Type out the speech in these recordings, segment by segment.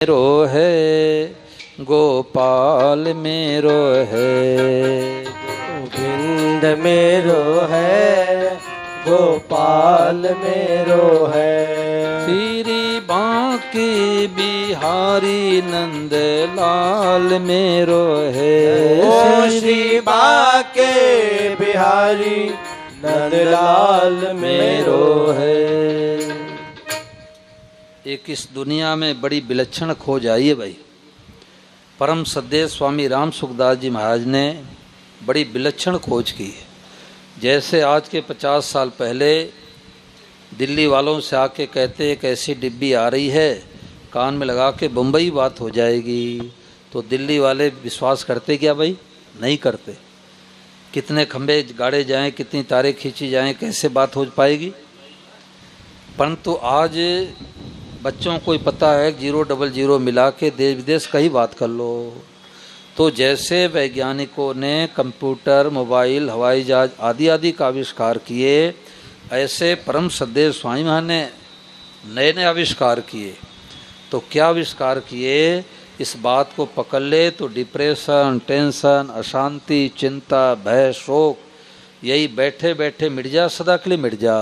मेरो है गोपाल मेरो है, गोविंद मेरो है गोपाल मेरो है। श्री बांके बिहारी नंद लाल मेरो है, ओ श्री बांके बिहारी नंद लाल मेरो है। एक इस दुनिया में बड़ी विलक्षण खोज आई है भाई। परम सद्देव स्वामी राम सुखदास जी महाराज ने बड़ी विलक्षण खोज की है। जैसे आज के 50 साल पहले दिल्ली वालों से आके कहते एक ऐसी डिब्बी आ रही है, कान में लगा के बम्बई बात हो जाएगी, तो दिल्ली वाले विश्वास करते क्या भाई? नहीं करते। कितने खंभे गाड़े जाएं, कितनी तारें खींची जाएं, कैसे बात हो पाएगी? परंतु आज बच्चों को पता है 000 मिला के देश विदेश का ही बात कर लो। तो जैसे वैज्ञानिकों ने कंप्यूटर, मोबाइल, हवाई जहाज आदि आदि का आविष्कार किए, ऐसे परम सद्देव स्वामी महाराज ने नए नए आविष्कार किए। तो क्या आविष्कार किए? इस बात को पकड़ ले तो डिप्रेशन, टेंशन, अशांति, चिंता, भय, शोक यही बैठे बैठे मिट जा, सदा के लिए मिट जा।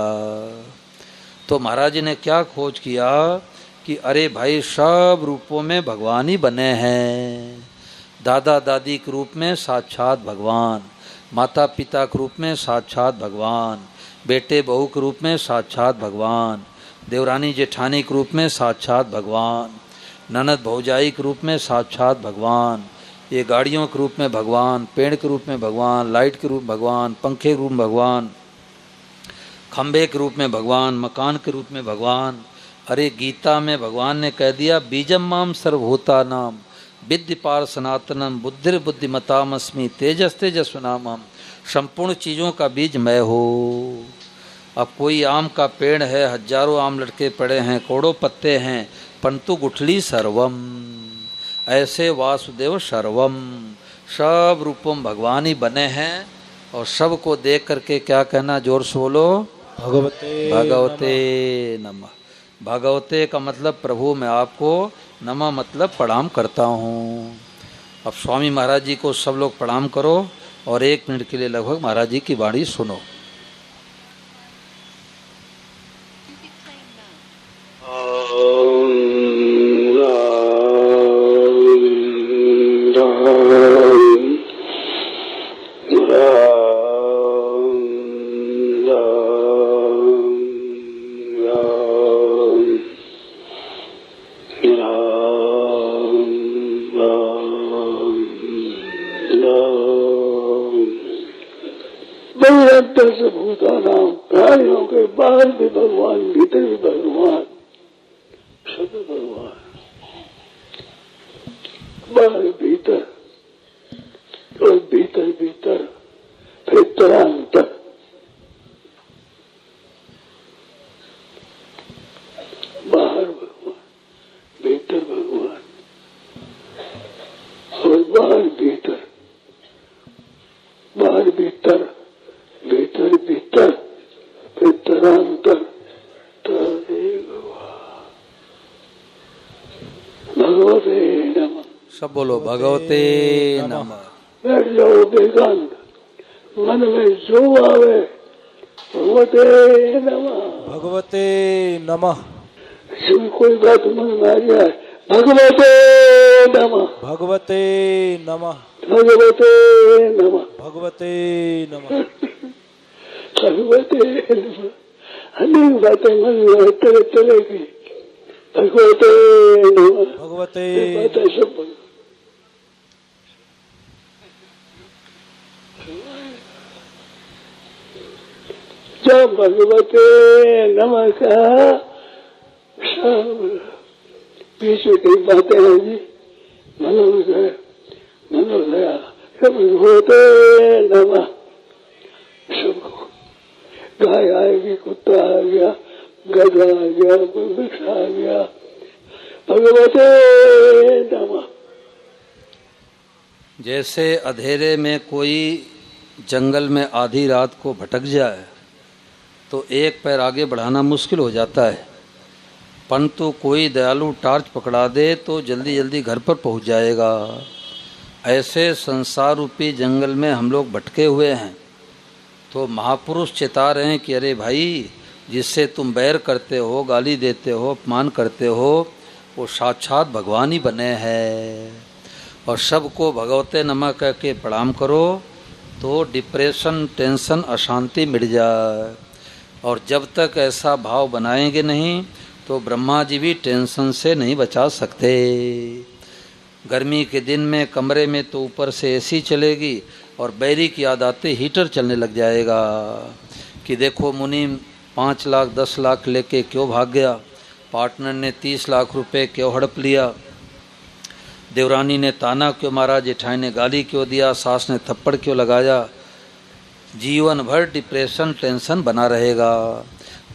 तो महाराज जी ने क्या खोज किया कि अरे भाई सब रूपों में भगवान ही बने हैं। दादा दादी के रूप में साक्षात भगवान, माता पिता के रूप में साक्षात भगवान, बेटे बहू के रूप में साक्षात भगवान, देवरानी जेठानी के रूप में साक्षात भगवान, ननद भौजाई के रूप में साक्षात भगवान, ये गाड़ियों के रूप में भगवान, पेड़ के रूप में भगवान, लाइट के रूप में भगवान, पंखे के रूप में भगवान, खंबे के रूप में भगवान, मकान के रूप में भगवान। अरे गीता में भगवान ने कह दिया बीजम माम सर्वभूता नाम विद्धि पार सनातनम बुद्धिर बुद्धिमतामस्मि तेजस तेजस्वनामम। संपूर्ण चीज़ों का बीज मैं हो। अब कोई आम का पेड़ है, हजारों आम लटके पड़े हैं, करोड़ों पत्ते हैं, परंतु गुठली सर्वम। ऐसे वासुदेव सर्वम, सब रूपों भगवान ही बने हैं। और सब को देख करके क्या कहना? जोर से बोलो, भगवते भगवते नमः। भगवते का मतलब प्रभु मैं आपको, नमः मतलब प्रणाम करता हूँ। अब स्वामी महाराज जी को सब लोग प्रणाम करो और 1 मिनट के लिए लगभग महाराज जी की वाणी सुनो। भूतानाम, प्राणियों के बाहर भी भगवान, भीतर भी भगवान, सब भगवान, बाहर भीतर और भीतर भीतर, फिर तरांतर। बाहर भगवान, भीतर भगवान और बाहर भीतर, बाहर भीतर, भीतर भीतर, फिर तरांतर। भगवते नमः। सब बोलो भगवते नमः। बैठ जाओ बेगांत, मन में जो आवे भगवते नमः, भगवते नमः। कोई बात मन में आ जाए भगवते नमः, भगवते नमः, भगवते नमः, भगवते नमः, भगवते नमः। अनेक बातें मन में तरह तरह की भगवते नमः, भगवते बातें सब बोलो। जब भगवते नमः का सब बीच में कई बातें हैं जी, मनोदय मनोदया भगवते नमः। सबको गाय आएगी, कुत्ता आ गया, गधा आ गया, वृक्ष आ गया, भगवते नमः। जैसे अंधेरे में कोई जंगल में आधी रात को भटक जाए तो एक पैर आगे बढ़ाना मुश्किल हो जाता है। परंतु कोई दयालु टार्च पकड़ा दे तो जल्दी जल्दी घर पर पहुंच जाएगा। ऐसे संसार रूपी जंगल में हम लोग भटके हुए हैं। तो महापुरुष चेता रहे हैं कि अरे भाई, जिससे तुम बैर करते हो, गाली देते हो, अपमान करते हो, वो साक्षात भगवान ही बने हैं। और सबको भगवते नमः कह के प्रणाम करो तो डिप्रेशन, टेंशन, अशांति मिट जाए। और जब तक ऐसा भाव बनाएंगे नहीं तो ब्रह्मा जी भी टेंशन से नहीं बचा सकते। गर्मी के दिन में कमरे में तो ऊपर से एसी चलेगी और बैरी की याद आते हीटर चलने लग जाएगा कि देखो मुनि 5 लाख 10 लाख लेके क्यों भाग गया, पार्टनर ने 30 लाख रुपए क्यों हड़प लिया, देवरानी ने ताना क्यों मारा, जेठाई ने गाली क्यों दिया, सास ने थप्पड़ क्यों लगाया। जीवन भर डिप्रेशन, टेंशन बना रहेगा।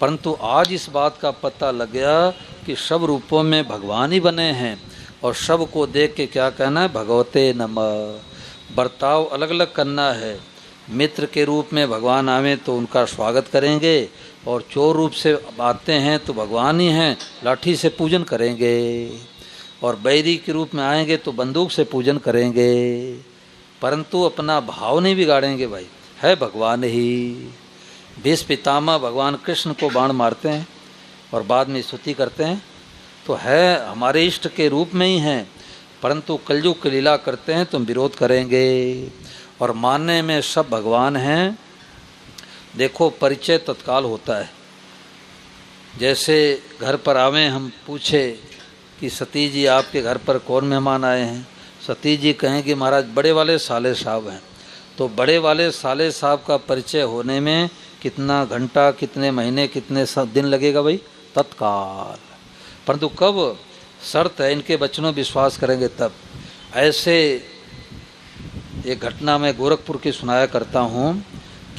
परंतु आज इस बात का पता लग गया कि सब रूपों में भगवान ही बने हैं और सब को देख के क्या कहना है, भगवते नमः। बर्ताव अलग अलग करना है। मित्र के रूप में भगवान आवे तो उनका स्वागत करेंगे और चोर रूप से आते हैं तो भगवान ही हैं, लाठी से पूजन करेंगे। और बैरी के रूप में आएंगे तो बंदूक से पूजन करेंगे। परंतु अपना भाव नहीं बिगाड़ेंगे भाई, है भगवान ही। भीष्म पितामह भगवान कृष्ण को बाण मारते हैं और बाद में स्तुति करते हैं तो है हमारे इष्ट के रूप में ही हैं, परंतु कलयुग की लीला करते हैं तो हम विरोध करेंगे। और मानने में सब भगवान हैं। देखो परिचय तत्काल होता है। जैसे घर पर आवें, हम पूछे कि सती जी आपके घर पर कौन मेहमान आए हैं, सती जी कहेंगे महाराज बड़े वाले साले साहब हैं। तो बड़े वाले साले साहब का परिचय होने में कितना घंटा, कितने महीने, कितने दिन लगेगा भाई, तत्काल। परंतु कब शर्त है इनके वचनों विश्वास करेंगे तब। ऐसे एक घटना मैं गोरखपुर की सुनाया करता हूँ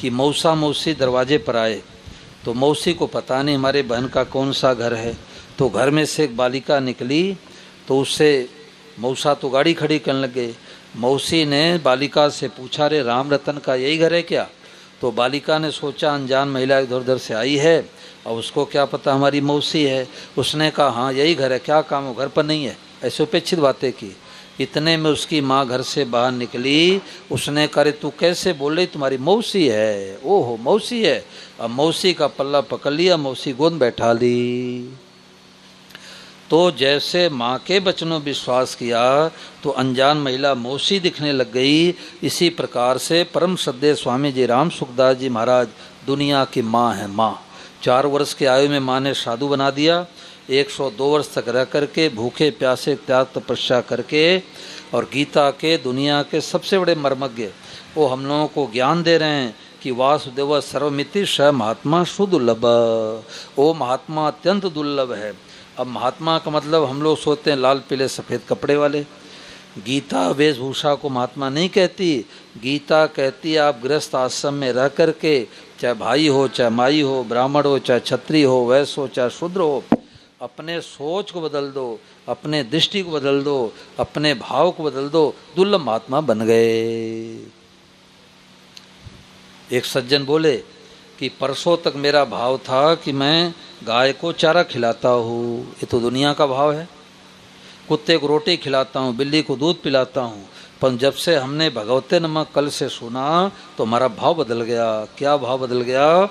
कि मौसा मौसी दरवाजे पर आए तो मौसी को पता नहीं हमारे बहन का कौन सा घर है। तो घर में से एक बालिका निकली तो उससे मौसा तो गाड़ी खड़ी करने लगे। मौसी ने बालिका से पूछा, रे राम रतन का यही घर है क्या? तो बालिका ने सोचा अनजान महिला इधर उधर से आई है और उसको क्या पता हमारी मौसी है। उसने कहा हाँ यही घर है, क्या काम हो, घर पर नहीं है। ऐसे उपेक्षित बातें की। इतने में उसकी माँ घर से बाहर निकली। उसने कहा तू कैसे बोल रही, तुम्हारी मौसी है। ओहो मौसी है। अब मौसी का पल्ला पकड़ लिया, मौसी गोद बैठा ली। तो जैसे माँ के वचनों विश्वास किया तो अनजान महिला मौसी दिखने लग गई। इसी प्रकार से परम श्रद्धेय स्वामी जी राम सुखदास जी महाराज दुनिया की माँ है। माँ 4 वर्ष की आयु में माँ ने साधु बना दिया। 102 वर्ष तक रह करके भूखे प्यासे त्याग तपस्या करके और गीता के दुनिया के सबसे बड़े मर्मज्ञ वो हम लोगों को ज्ञान दे रहे हैं कि वासुदेव सर्वमिति स महात्मा सुदुर्लभ। वो महात्मा अत्यंत दुर्लभ है। अब महात्मा का मतलब हम लोग सोचते हैं लाल पीले सफ़ेद कपड़े वाले। गीता वेशभूषा को महात्मा नहीं कहती। गीता कहती है आप गृहस्थ आश्रम में रह करके, चाहे भाई हो, चाहे माई हो, ब्राह्मण हो, चाहे क्षत्रिय हो, वैश्य हो, चाहे शूद्र हो, अपने सोच को बदल दो, अपने दृष्टि को बदल दो, अपने भाव को बदल दो, दुर्लभ महात्मा बन गए। एक सज्जन बोले कि परसों तक मेरा भाव था कि मैं गाय को चारा खिलाता हूँ, ये तो दुनिया का भाव है। कुत्ते को रोटी खिलाता हूँ, बिल्ली को दूध पिलाता हूँ। पर जब से हमने भगवते नमः कल से सुना तो हमारा भाव बदल गया। क्या भाव बदल गया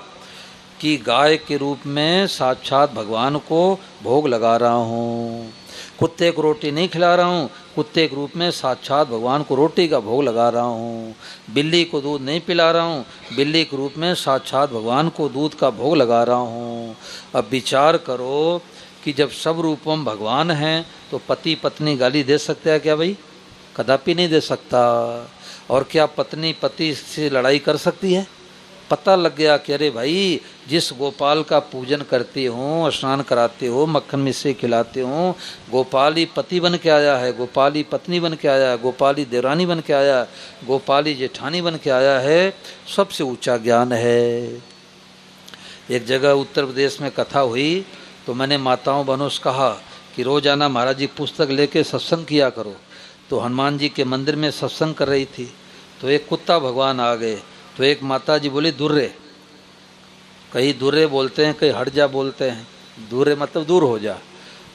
कि गाय के रूप में साक्षात भगवान को भोग लगा रहा हूँ। कुत्ते को रोटी नहीं खिला रहा हूँ, कुत्ते के रूप में साक्षात भगवान को रोटी का भोग लगा रहा हूँ। बिल्ली को दूध नहीं पिला रहा हूँ, बिल्ली के रूप में साक्षात भगवान को दूध का भोग लगा रहा हूँ। अब विचार करो कि जब सब रूपों में भगवान हैं तो पति पत्नी गाली दे सकते हैं क्या भाई? कदापि नहीं दे सकता। और क्या पत्नी पति से लड़ाई कर सकती है? पता लग गया कि अरे भाई जिस गोपाल का पूजन करती हूँ, स्नान कराती हूँ, मक्खन मिश्री खिलाती हूँ, गोपाल ही पति बन के आया है, गोपाल ही पत्नी बन के आया है, गोपाल ही देवरानी बन के आया है, गोपाल ही जेठानी बन के आया है। सबसे ऊंचा ज्ञान है। एक जगह उत्तर प्रदेश में कथा हुई तो मैंने माताओं बहनों से कहा कि रोजाना महाराज जी पुस्तक लेके सत्संग किया करो। तो हनुमान जी के मंदिर में सत्संग कर रही थी तो एक कुत्ता भगवान आ गए। तो एक माता जी बोली दुर्रे, कहीं दुर्रे बोलते हैं, कहीं हट जा बोलते हैं। दुर्रे मतलब दूर हो जा।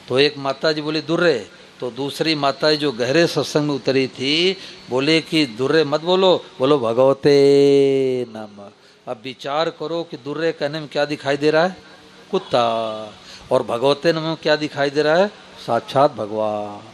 तो एक माता जी बोली दुर्रे, तो दूसरी माता जी जो गहरे सत्संग में उतरी थी बोले कि दुर्रे मत बोलो, बोलो भगवते नमः। अब विचार करो कि दुर्रे कहने में क्या दिखाई दे रहा है, कुत्ता, और भगवते नमः क्या दिखाई दे रहा है, साक्षात भगवान।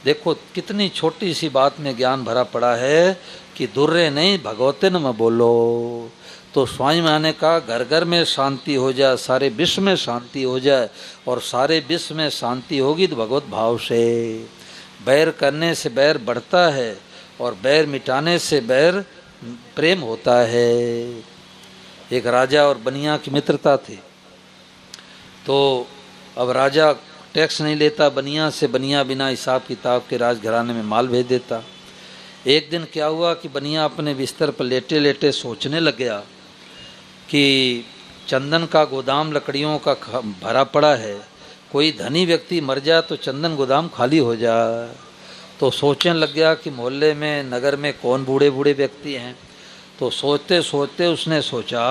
देखो कितनी छोटी सी बात में ज्ञान भरा पड़ा है कि दुर्रे नहीं भगवते नमः बोलो। तो स्वामी महाराज ने कहा घर घर में शांति हो जाए, सारे विश्व में शांति हो जाए, और सारे विश्व में शांति होगी तो भगवत भाव से। बैर करने से बैर बढ़ता है और बैर मिटाने से बैर प्रेम होता है। एक राजा और बनिया की मित्रता थी, तो अब राजा टैक्स नहीं लेता बनिया से, बनिया बिना हिसाब किताब के राजघराने में माल भेज देता। एक दिन क्या हुआ कि बनिया अपने बिस्तर पर लेटे लेटे सोचने लग गया कि चंदन का गोदाम लकड़ियों का भरा पड़ा है, कोई धनी व्यक्ति मर जाए तो चंदन गोदाम खाली हो जाए। तो सोचने लग गया कि मोहल्ले में नगर में कौन बूढ़े बूढ़े व्यक्ति हैं। तो सोचते सोचते उसने सोचा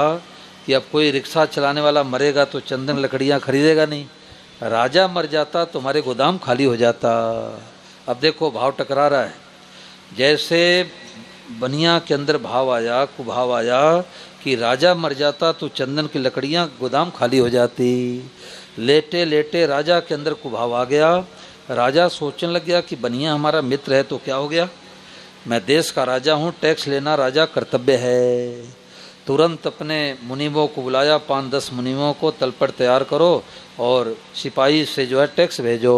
कि अब कोई रिक्शा चलाने वाला मरेगा तो चंदन लकड़ियाँ खरीदेगा नहीं, राजा मर जाता तो हमारे गोदाम खाली हो जाता। अब देखो भाव टकरा रहा है। जैसे बनिया के अंदर भाव आया, कुभाव आया कि राजा मर जाता तो चंदन की लकड़ियाँ गोदाम खाली हो जाती। लेटे लेटे राजा के अंदर कुभाव आ गया। राजा सोचने लग गया कि बनिया हमारा मित्र है तो क्या हो गया, मैं देश का राजा हूँ, टैक्स लेना राजा कर्तव्य है। तुरंत अपने मुनिमों को बुलाया, 5-10 मुनिमों को, तलपट तैयार करो और सिपाही से जो है टैक्स भेजो।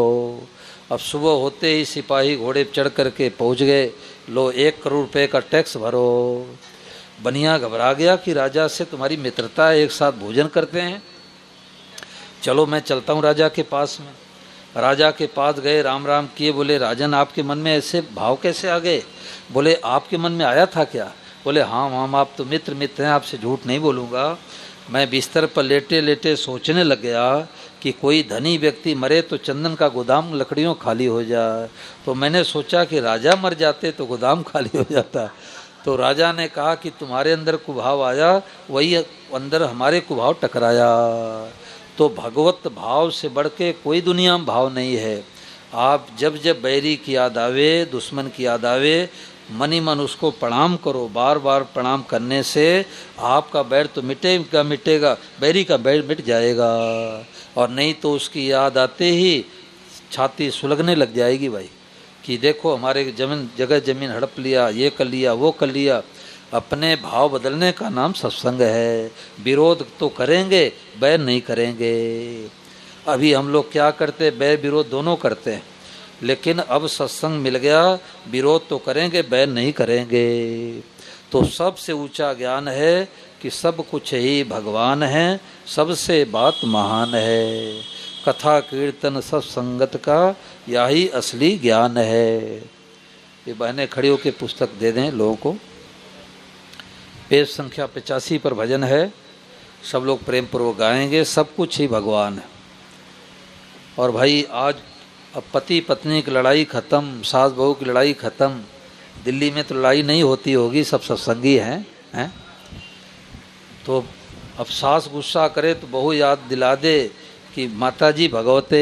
अब सुबह होते ही सिपाही घोड़े पर चढ़ करके पहुँच गए, लो 1 करोड़ रुपए का टैक्स भरो। बनिया घबरा गया कि राजा से तुम्हारी मित्रता है, एक साथ भोजन करते हैं, चलो मैं चलता हूँ राजा के पास में। राजा के पास गए, राम राम किए, बोले राजन आपके मन में ऐसे भाव कैसे आ गए। बोले आपके मन में आया था क्या। बोले हाँ हम आप तो मित्र हैं, आपसे झूठ नहीं बोलूँगा। मैं बिस्तर पर लेटे लेटे सोचने लग गया कि कोई धनी व्यक्ति मरे तो चंदन का गोदाम लकड़ियों खाली हो जाए, तो मैंने सोचा कि राजा मर जाते तो गोदाम खाली हो जाता। तो राजा ने कहा कि तुम्हारे अंदर कुभाव आया, वही अंदर हमारे कुभाव टकराया। तो भगवत भाव से बढ़ के कोई दुनिया में भाव नहीं है। आप जब जब बैरी की याद आवे, दुश्मन की याद आवे, मन ही मन उसको प्रणाम करो। बार बार प्रणाम करने से आपका बैर तो मिटेगा, बैरी का बैर मिट जाएगा। और नहीं तो उसकी याद आते ही छाती सुलगने लग जाएगी भाई, कि देखो हमारे जमीन हड़प लिया, ये कर लिया, वो कर लिया। अपने भाव बदलने का नाम सत्संग है। विरोध तो करेंगे, बैर नहीं करेंगे। अभी हम लोग क्या करते, बैर विरोध दोनों करते हैं, लेकिन अब सत्संग मिल गया, विरोध तो करेंगे, बैर नहीं करेंगे। तो सबसे ऊंचा ज्ञान है कि सब कुछ ही भगवान है, सबसे बात महान है। कथा कीर्तन सत्संगत का यही असली ज्ञान है। ये बहनें खड़ी होकर पुस्तक दे दें लोगों को। पेज संख्या 85 पर भजन है, सब लोग प्रेम पूर्वक गाएंगे। सब कुछ ही भगवान है। और भाई आज अब पति पत्नी की लड़ाई खत्म, सास बहू की लड़ाई खत्म। दिल्ली में तो लड़ाई नहीं होती होगी, सब सत्संगी हैं। तो अब सास गुस्सा करे तो बहू याद दिला दे कि माता जी भगवते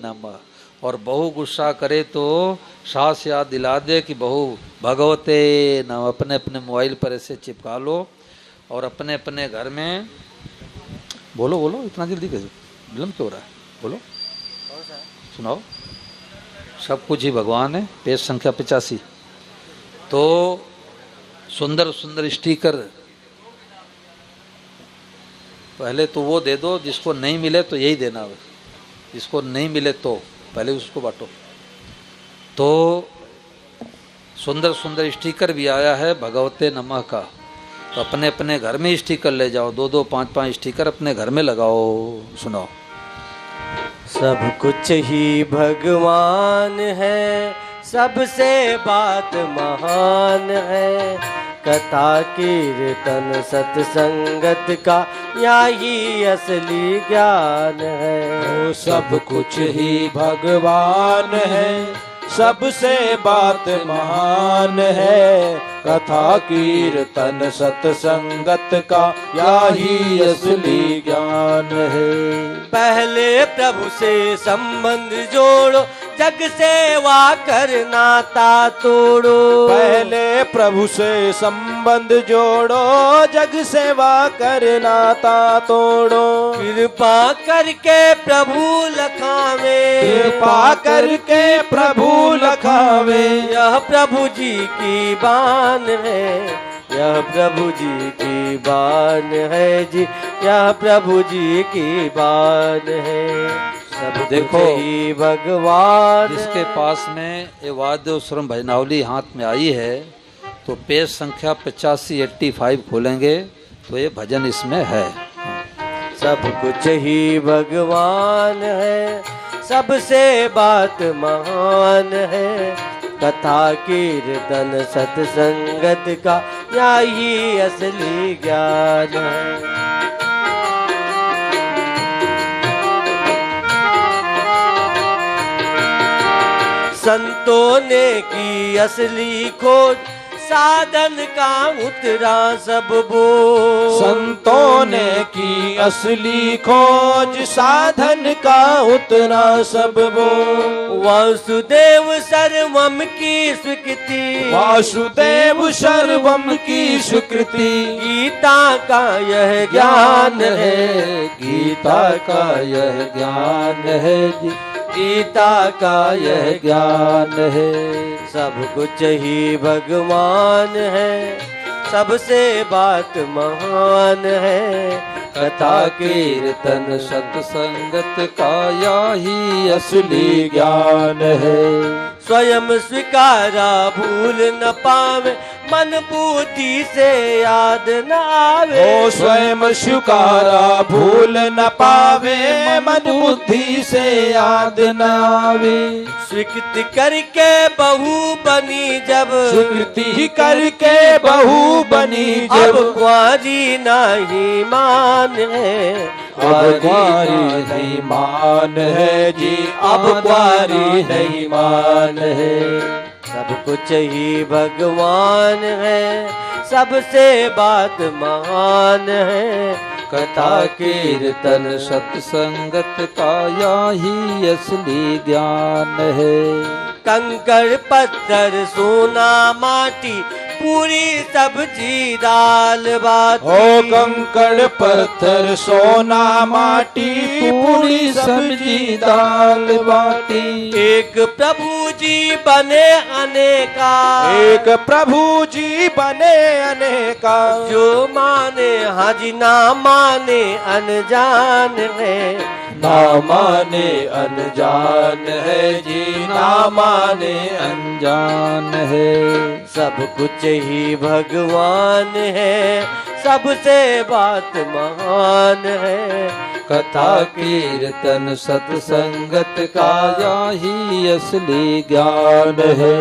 नमः, और बहू गुस्सा करे तो सास याद दिला दे कि बहू भगवते नमः। अपने अपने मोबाइल पर ऐसे चिपका लो और अपने अपने घर में बोलो। बोलो इतना जल्दी कैसे, विलम्ब क्यों हो रहा है, बोलो सुनाओ। सब कुछ ही भगवान है। पेज संख्या 85। तो सुंदर सुंदर स्टिकर पहले तो वो दे दो, जिसको नहीं मिले तो यही देना, जिसको नहीं मिले तो पहले उसको बांटो। तो सुंदर सुंदर स्टिकर भी आया है भगवते नमः का, तो अपने अपने घर में स्टिकर ले जाओ, 2-2, 5-5 स्टिकर अपने घर में लगाओ। सुनाओ। सब कुछ ही भगवान है, सबसे बात महान है। कथा कीर्तन सत्संगत का यही असली ज्ञान है। सब कुछ ही भगवान है, सबसे बात महान है, कथा कीर्तन सत्संगत का यही असली ज्ञान है। पहले प्रभु से संबंध जोड़ो, जग सेवा कर नाता तोड़ो। पहले प्रभु से संबंध जोड़ो, जग सेवा कर नाता तोड़ो। कृपा करके प्रभु लखावे, कृपा करके प्रभु लखावे, यह प्रभु जी की बान है, यह प्रभु जी की बान है जी, यह प्रभु जी की बान है। सब देखो, ही भगवान जिसके पास में ये वाद्य स्वरम भजनावली हाथ में आई है, तो पेज संख्या 85-85 खोलेंगे तो ये भजन इसमें है। सब कुछ ही भगवान है, सबसे बात महान है, कथा कीर्तन सत्संगत का यही असली ज्ञान है। संतों ने की असली खोज, साधन का उतरा सब बोझ। संतों ने की असली खोज, साधन का उतरा सब बोझ। वासुदेव सर्वम की स्वीकृति, वासुदेव सर्वम की स्वीकृति, गीता का यह ज्ञान है, गीता का यह ज्ञान है जी, गीता का यह ज्ञान है। सब कुछ ही भगवान है, सबसे बात महान है, कथा कीर्तन सत्संगत का यही असली ज्ञान है। स्वयं स्वीकारा भूल न पावे, मन बुद्धि से याद न आवे। ओ स्वयं स्वीकारा भूल न पावे, मन बुद्धि से याद न आवे। स्वीकृति करके बहू बनी जब, स्वीकृति करके बहू बनी जब, अब कुंवारी नहीं मान है, अब कुंवारी नहीं मान है जी, अब कुंवारी नहीं मान है। सब कुछ ही भगवान है, सबसे बात महान है, कथा कीर्तन सत्संगत का यही असली ज्ञान है। कंकड़ पत्थर सोना माटी, पूरी सब्जी दाल बाटी। ओ कंकड़ पत्थर सोना माटी, पूरी सब्जी दाल बाटी। एक प्रभु जी बने अनेका, एक प्रभु जी बने अनेका, जो माने हाजी ना माने अनजान है, ना माने अनजान है जी, ना माने अनजान है। सब कुछ ही भगवान है, सबसे बात महान है, कथा कीर्तन सत्संगत का यही असली ज्ञान है।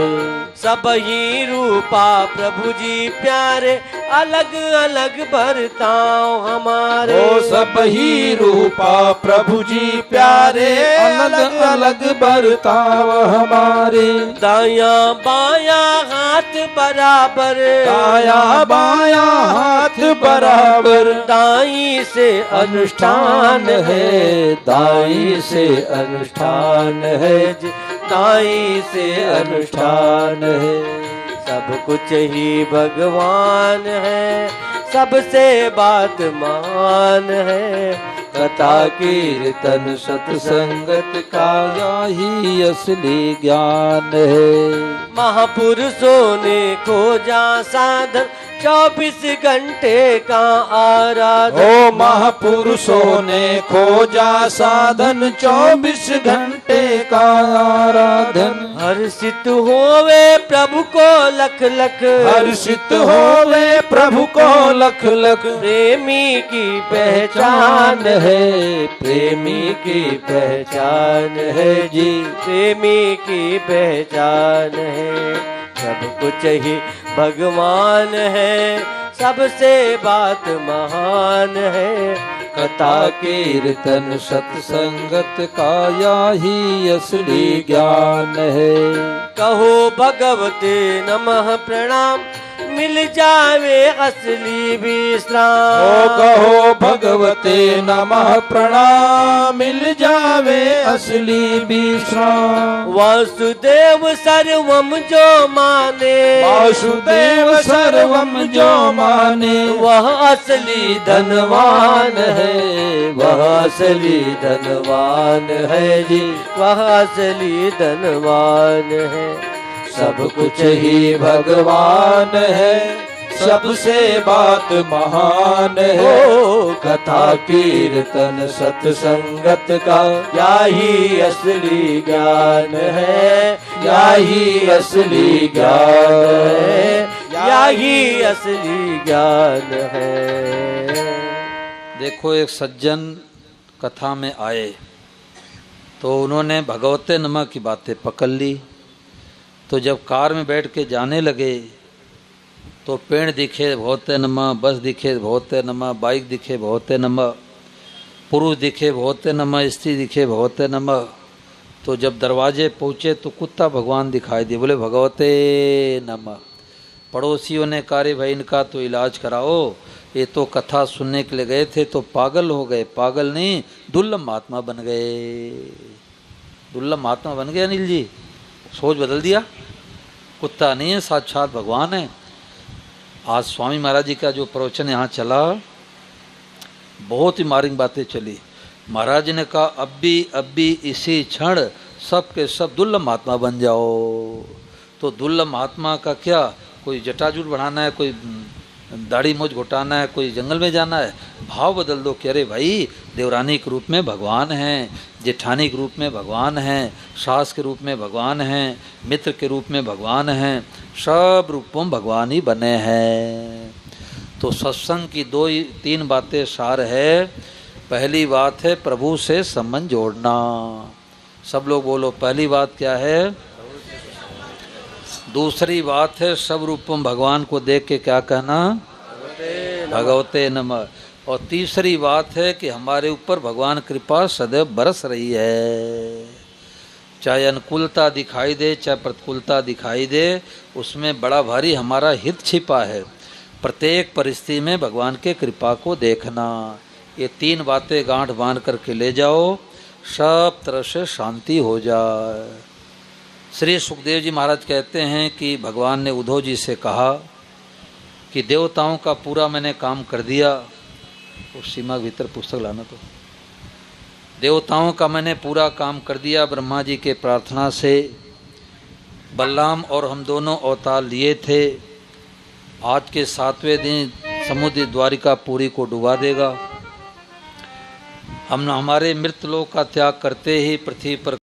सब ही रूपा प्रभु जी प्यारे, अलग अलग बरताव हमारे। ओ सब ही रूपा प्रभु जी प्यारे, अलग अलग बरताव हमारे। दाया बाया हाथ बराबर, दाया बाया हाथ बराबर, दाई से अनुष्ठान है, दाई से अनुष्ठान है जी, दाई से अनुष्ठान है। सब कुछ ही भगवान है, सबसे बात महान है, कथा कीर्तन सत्संगत का यही असली ज्ञान है। महापुरुषों ने खोजा साधन, 24 घंटे का आराधन। ओ महापुरुषों ने खोजा साधन, 24 घंटे का आराधन। हर्षित होवे प्रभु को लख लख, हर्षित होवे प्रभु को लख लख। प्रेमी की पहचान है, प्रेमी की पहचान है जी, प्रेमी की पहचान है। सब कुछ ही भगवान है, सबसे बात महान है, कथा कीर्तन सत्संगत का यही असली ज्ञान है। कहो भगवते नमः प्रणाम, मिल जावे असली विश्राम। ओ कहो भगवते नमः प्रणाम, मिल जावे असली विश्राम। वासुदेव सर्वम जो माने, वासुदेव सर्वम जो माने, वह असली धनवान है, वह असली धनवान है जी, वह असली धनवान है। सब कुछ ही भगवान है, सबसे बात महान है। ओ कथा कीर्तन सत्संगत का यही असली ज्ञान है, यही असली ज्ञान है, यही असली ज्ञान है। देखो, एक सज्जन कथा में आए तो उन्होंने भगवते नमः की बातें पकड़ ली। तो जब कार में बैठ के जाने लगे तो पेड़ दिखे भगवते नमः, बस दिखे भगवते नमः, बाइक दिखे भगवते नमः, पुरुष दिखे भगवते नमः, स्त्री दिखे भगवते नमः। तो जब दरवाजे पहुँचे तो कुत्ता भगवान दिखाई दिए, बोले भगवते नमः। पड़ोसियों ने कहा रे भाई इनका तो इलाज कराओ, ये तो कथा सुनने के लिए गए थे तो पागल हो गए। पागल नहीं, दुर्लभ महात्मा बन गए। दुर्लभ महात्मा बन गए अनिल जी, सोच बदल दिया। कुत्ता नहीं है, साक्षात भगवान है। आज स्वामी महाराज जी का जो प्रवचन यहाँ चला, बहुत ही मार्मिक बातें चली। महाराज जी ने कहा अब भी इसी क्षण सब के सब दुर्लभ महात्मा बन जाओ। तो दुर्लभ महात्मा का क्या, कोई जटाजूट बढ़ाना है, कोई दाढ़ी मूछ घुटाना है, कोई जंगल में जाना है, भाव बदल दो कि अरे भाई देवरानी के रूप में भगवान हैं, जेठानी के रूप में भगवान हैं, सास के रूप में भगवान हैं, मित्र के रूप में भगवान हैं, सब रूपों में भगवान ही बने हैं। तो सत्संग की तीन बातें सार है। पहली बात है प्रभु से संबंध जोड़ना। सब लोग बोलो, पहली बात क्या है? दूसरी बात है सब रूपों भगवान को देख के क्या कहना? भगवते नमः। और तीसरी बात है कि हमारे ऊपर भगवान कृपा सदैव बरस रही है। चाहे अनुकूलता दिखाई दे, चाहे प्रतिकूलता दिखाई दे, उसमें बड़ा भारी हमारा हित छिपा है। प्रत्येक परिस्थिति में भगवान के कृपा को देखना। ये तीन बातें गांठ बांध करके ले जाओ, सब तरह से शांति हो जाए। श्री सुखदेव जी महाराज कहते हैं कि भगवान ने उद्धव जी से कहा कि देवताओं का पूरा मैंने काम कर दिया। उस सीमा के भीतर पुस्तक लाना। तो देवताओं का मैंने पूरा काम कर दिया। ब्रह्मा जी के प्रार्थना से बलराम और हम दोनों अवतार लिए थे। आज के 7वें दिन समुद्र द्वारिका पूरी को डुबा देगा। हम हमारे मृत लोक का त्याग करते ही पृथ्वी पर